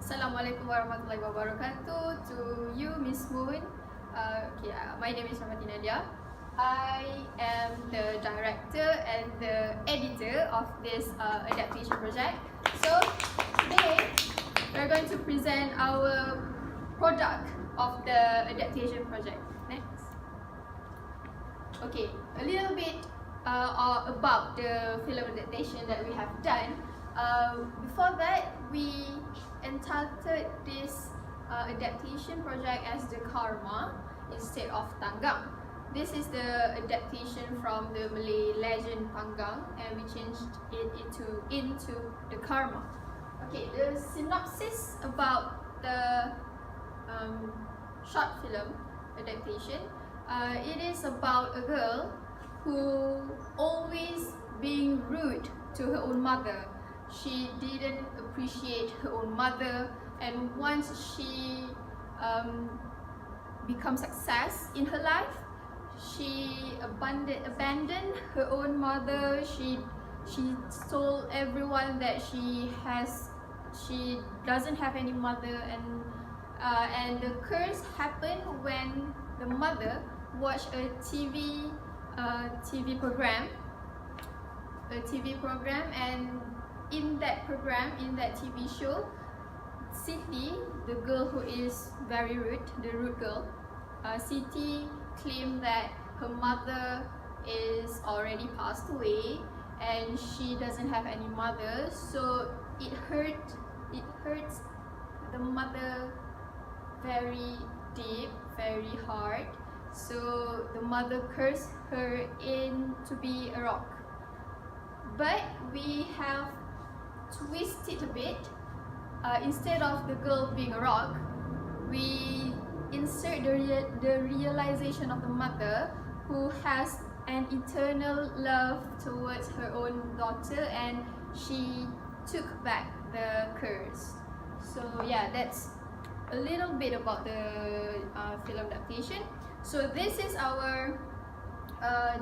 Assalamualaikum warahmatullahi wabarakatuh to you, Miss Moon. My name is Nadia. I am the director and the editor of this adaptation project. So today we're going to present our product of the adaptation project. Next. Okay, a little bit about the film adaptation that we have done. Before that, we entitled this adaptation project as the Karma instead of Tanggang. This is the adaptation from the Malay legend Tanggang, and we changed it into the Karma. Okay, the synopsis about the short film adaptation. It is about a girl who always being rude to her own mother. She didn't appreciate her own mother, and once she becomes success in her life, she abandoned her own mother. She told everyone that she doesn't have any mother, and the curse happened when the mother watched a TV program, and in that TV show, Siti, the girl who is very rude, the rude girl, Siti claimed that her mother is already passed away and she doesn't have any mother, so it hurts the mother very deep, very hard. So the mother cursed her in to be a rock. But we have twisted a bit. Instead of the girl being a rock, we insert the realization of the mother who has an eternal love towards her own daughter, and she took back the curse. So yeah, that's a little bit about the film adaptation. So this is our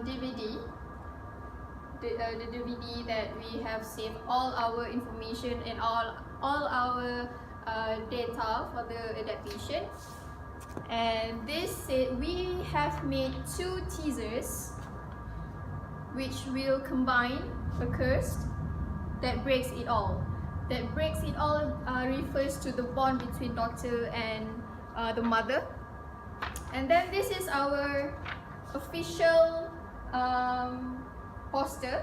DVD. The DVD that we have saved all our information and all our data for the adaptation. And we have made 2 teasers which will combine a curse that breaks it all. That breaks it all refers to the bond between daughter and the mother. And then this is our official poster,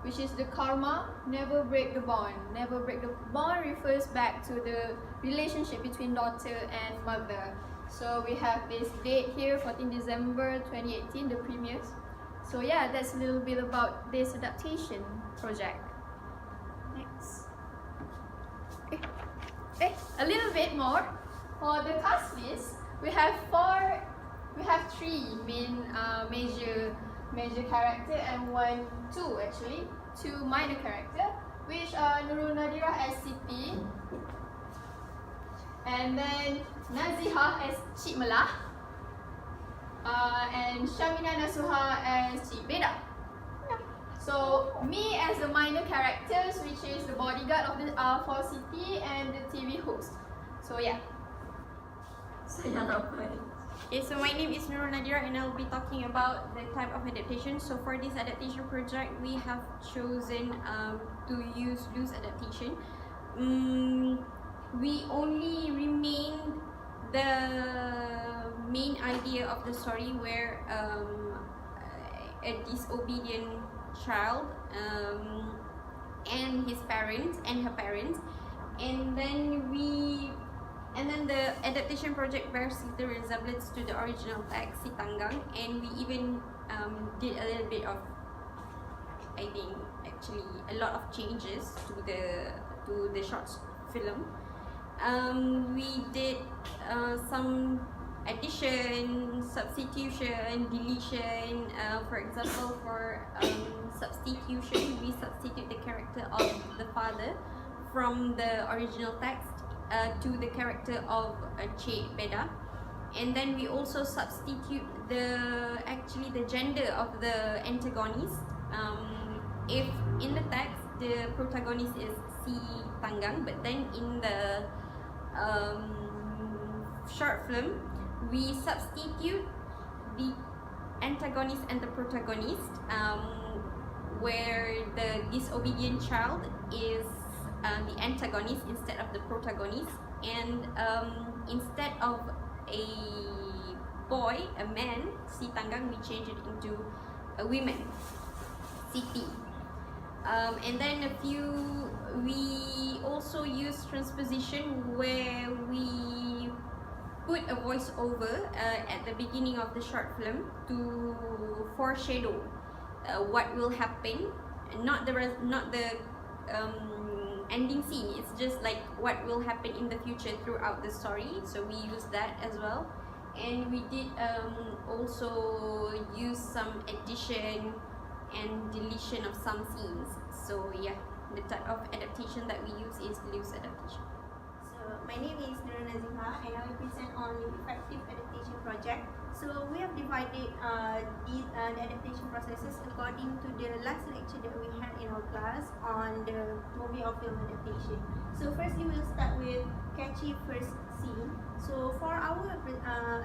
which is the Karma, never break the bond. Never break the bond refers back to the relationship between daughter and mother. So we have this date here, 14 December 2018, the premieres. So yeah, that's a little bit about this adaptation project. Next. Okay, a little bit more. For the cast list, we have 3 main major character and 2 minor character, which are Nurul Nadhirah as Siti, and then Nazihah as Cik Melah, and Syahmina Nasuha as Cik Beda. So me as the minor characters, which is the bodyguard of the for Siti and the TV host. So yeah. Okay, so my name is Nurul and I'll be talking about the type of adaptation. So for this adaptation project, we have chosen to use loose adaptation. We only remain the main idea of the story, where a disobedient child and his parents and her parents, and then the adaptation project bears the resemblance to the original text, Si Tanggang, and we even did a little bit of, I think, actually a lot of changes to the short film. We did some addition, substitution, deletion. For example, for substitution, we substitute the character of the father from the original text to the character of Cik Beda, and then we also substitute the gender of the antagonist. If in the text the protagonist is Si Tanggang, but then in the short film, we substitute the antagonist and the protagonist, where the disobedient child is the antagonist instead of the protagonist, and instead of a boy, a man, si tanggang, we change it into a woman, Siti. And then we also use transposition where we put a voiceover at the beginning of the short film to foreshadow what will happen, not the ending scene. It's just like what will happen in the future throughout the story. So we use that as well, and we did also use some addition and deletion of some scenes. So yeah, the type of adaptation that we use is loose adaptation. So my name is Nurul and I will present on the Effective Adaptation Project. So we have divided the adaptation processes according to the last lecture that we had in our class on the movie or film adaptation. So firstly, we'll start with catchy first scene. So for our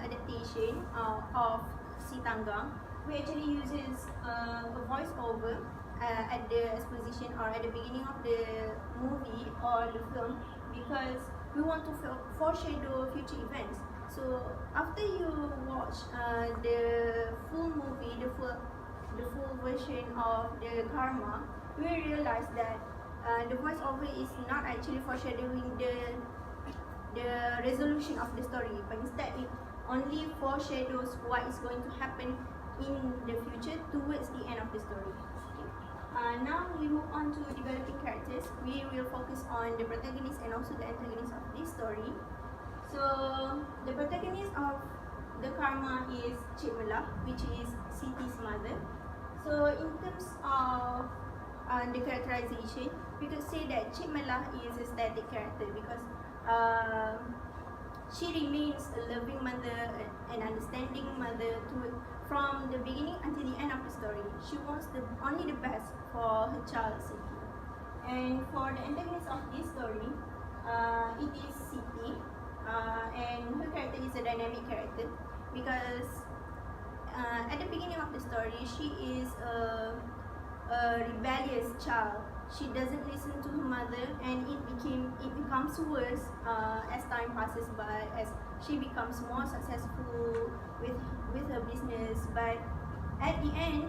adaptation of Si Tanggang, we actually uses a voiceover at the exposition or at the beginning of the movie or the film, because we want to foreshadow future events. So after you watch the full movie, the full version of the karma, you will realize that the voiceover is not actually foreshadowing the resolution of the story, but instead it only foreshadows what is going to happen in the future towards the end of the story. Now we move on to developing characters. We will focus on the protagonist and also the antagonist of this story. So the protagonist of the karma is Cik Mela, which is Siti's mother. So in terms of the characterization, we could say that Cik Mela is a static character because she remains a loving mother, an understanding mother from the beginning until the end of the story. She wants only the best for her child, Siti. And for the antagonist of this story, it is Siti, and her character is a dynamic character because at the beginning of the story, she is a rebellious child. She doesn't listen to her mother, and it becomes worse as time passes by, as she becomes more successful with her business. But at the end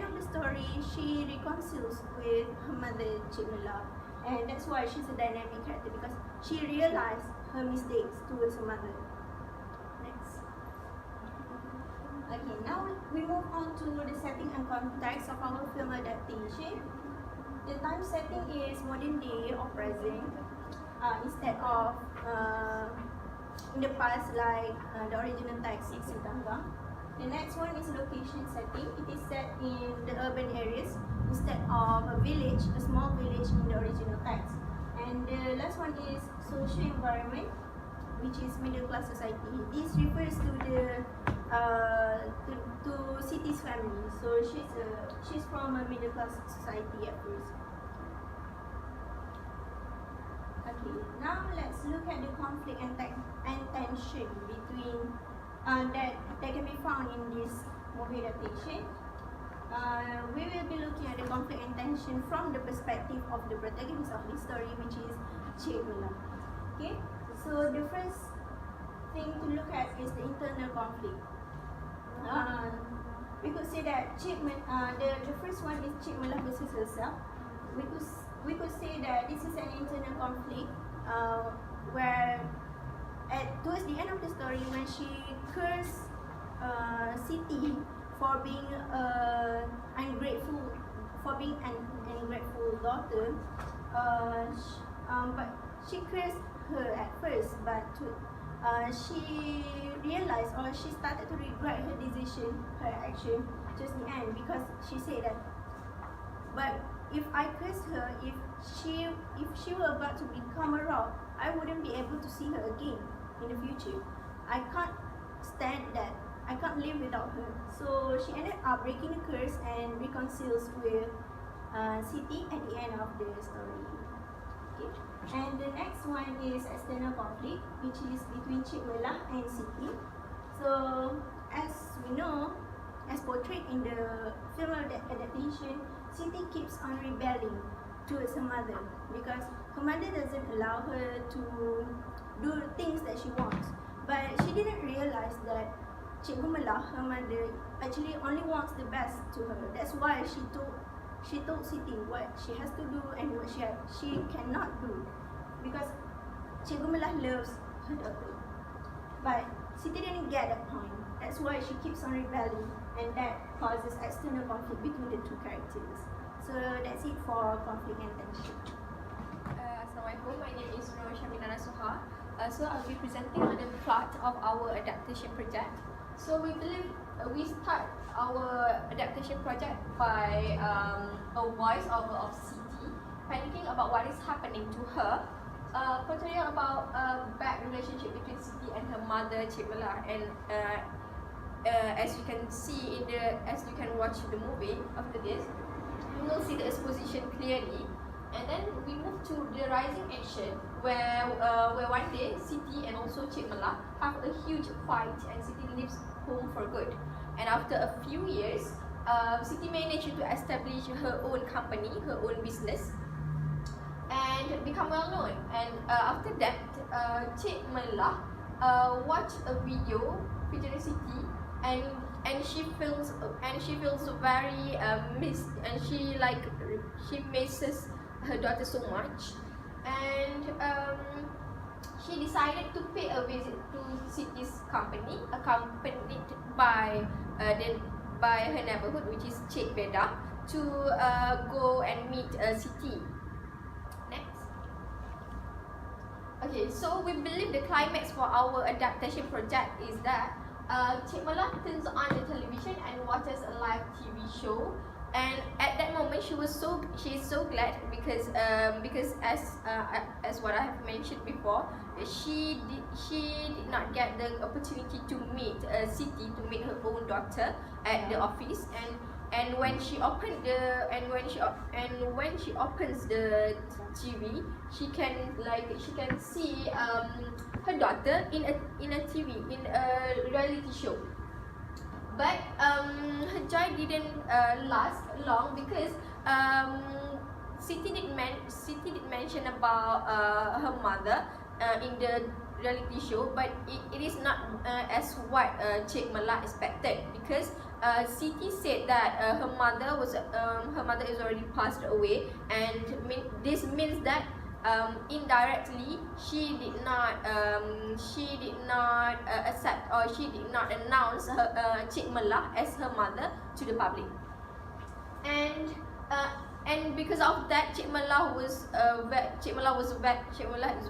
of the story, she reconciles with her mother, Cik Mela, and that's why she's a dynamic character, because she realized her mistakes towards her mother. Next. Okay, now we move on to the setting and context of our film adaptation. The time setting is modern day or present, instead of in the past like the original text is in Tanggang. The next one is location setting. It is set in the urban areas instead of a village, a small village in the original text. And the last one is social environment, which is middle class society. This refers to the to Siti's family. So she's from a middle class society at first. Okay, now let's look at the conflict and tension between that can be found in this movie adaptation. We will be looking at the conflict and tension from the perspective of the protagonist of this story, which is Cik Mela. Okay, so the first thing to look at is the internal conflict. We could say that the first one is Cik Mela versus herself. We could say that this is an internal conflict where towards the end of the story, when she cursed Siti for being an ungrateful daughter, but she cursed her at first, but she realized, or she started to regret her decision, her action just the end, because she said that, but if I cursed her, if she were about to become a rock, I wouldn't be able to see her again in the future. I can't stand that. I can't live without her. So she ended up breaking the curse and reconciles with Siti at the end of the story. Okay. And the next one is external conflict, which is between Cik Mela and Siti. So, as we know, as portrayed in the film adaptation, Siti keeps on rebelling towards her mother because her mother doesn't allow her to do things that she wants. But she didn't realize that Cik Mela, her mother, actually only wants the best to her. That's why she told Siti what she has to do and what she cannot do, because Cik Mela loves her daughter. But Siti didn't get that point. That's why she keeps on rebelling, and that causes external conflict between the two characters. So that's it for conflict and tension. Assalamualaikum, my name is Syahmina Nasuha. So I'll be presenting on the plot of our adaptation project. So we believe we start our adaptation project by a voiceover of Siti panicking about what is happening to her, portraying about a bad relationship between Siti and her mother Cik Mela, and as you can see as you can watch the movie after this, you will see the exposition clearly. And then we move to the rising action where one day Siti and also Cik Mela have a huge fight and Siti leaves home for good. And after a few years, Siti managed to establish her own company, her own business, and become well known. And after that, Cik Mela watched a video featuring Siti, and she feels very missed, and she misses her daughter so much, and she decided to pay a visit to Siti's company, accompanied by her neighborhood, which is Cik Beda, to go and meet Siti. Next. Okay, so we believe the climax for our adaptation project is that Cik Mela turns on the television and watches a live TV show, and at that moment she is so glad because as what I have mentioned before, she did not get the opportunity to meet Siti, to meet her own daughter at the office, and when she opens the TV, she can see her daughter in a TV, in a reality show. But her joy didn't last long because Siti did mention about her mother in the reality show, but it is not as what Cik Mela expected, because Siti said that her mother is already passed away, and this means that indirectly she did not accept, or she did not announce her Cik Mela as her mother to the public, and because of that, Cik Mela is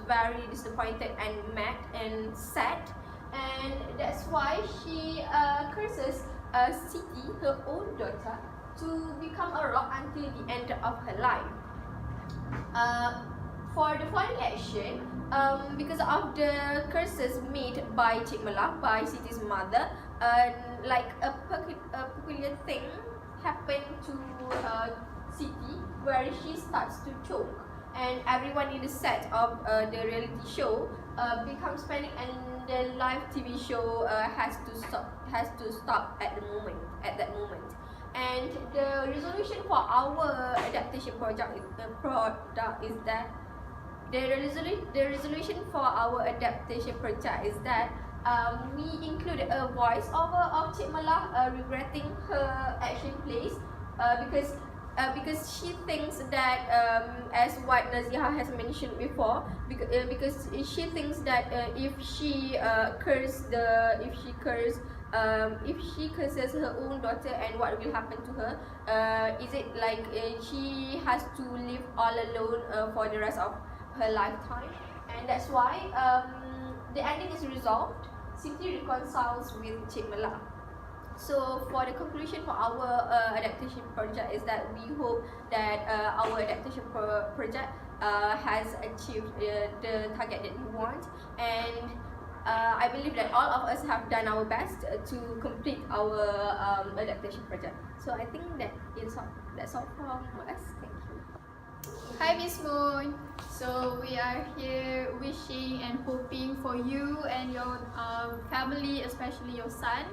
very disappointed and mad and sad, and that's why she curses Siti, her own daughter, to become a rock until the end of her life. For the following action, because of the curses made by Cik Mela, by Siti's mother, like a peculiar thing happened to Siti, where she starts to choke, and everyone in the set of the reality show becomes panic, and the live TV show has to stop at that moment. And the resolution for our adaptation project is that the resolution for our adaptation project is that we included a voiceover of Cik Mela regretting her action plays, because she thinks that as what Nazihah has mentioned before, because she thinks that if she curses her own daughter, and what will happen to her, is it like she has to live all alone for the rest of her lifetime? And that's why the ending is resolved. Siti reconciles with Cik Mela. So for the conclusion for our adaptation project is that we hope that our adaptation project has achieved the target that we want, and I believe that all of us have done our best to complete our adaptation project. So I think that's all from us. Thank you. Hi Miss Moon. So are here wishing and hoping for you and your family, especially your son,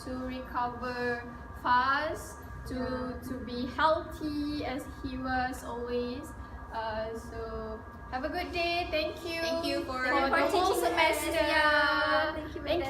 to recover fast, to be healthy as he was always. So have a good day. Thank you. Thank you for the whole teaching us. semester. Yeah, thank you, Thank you.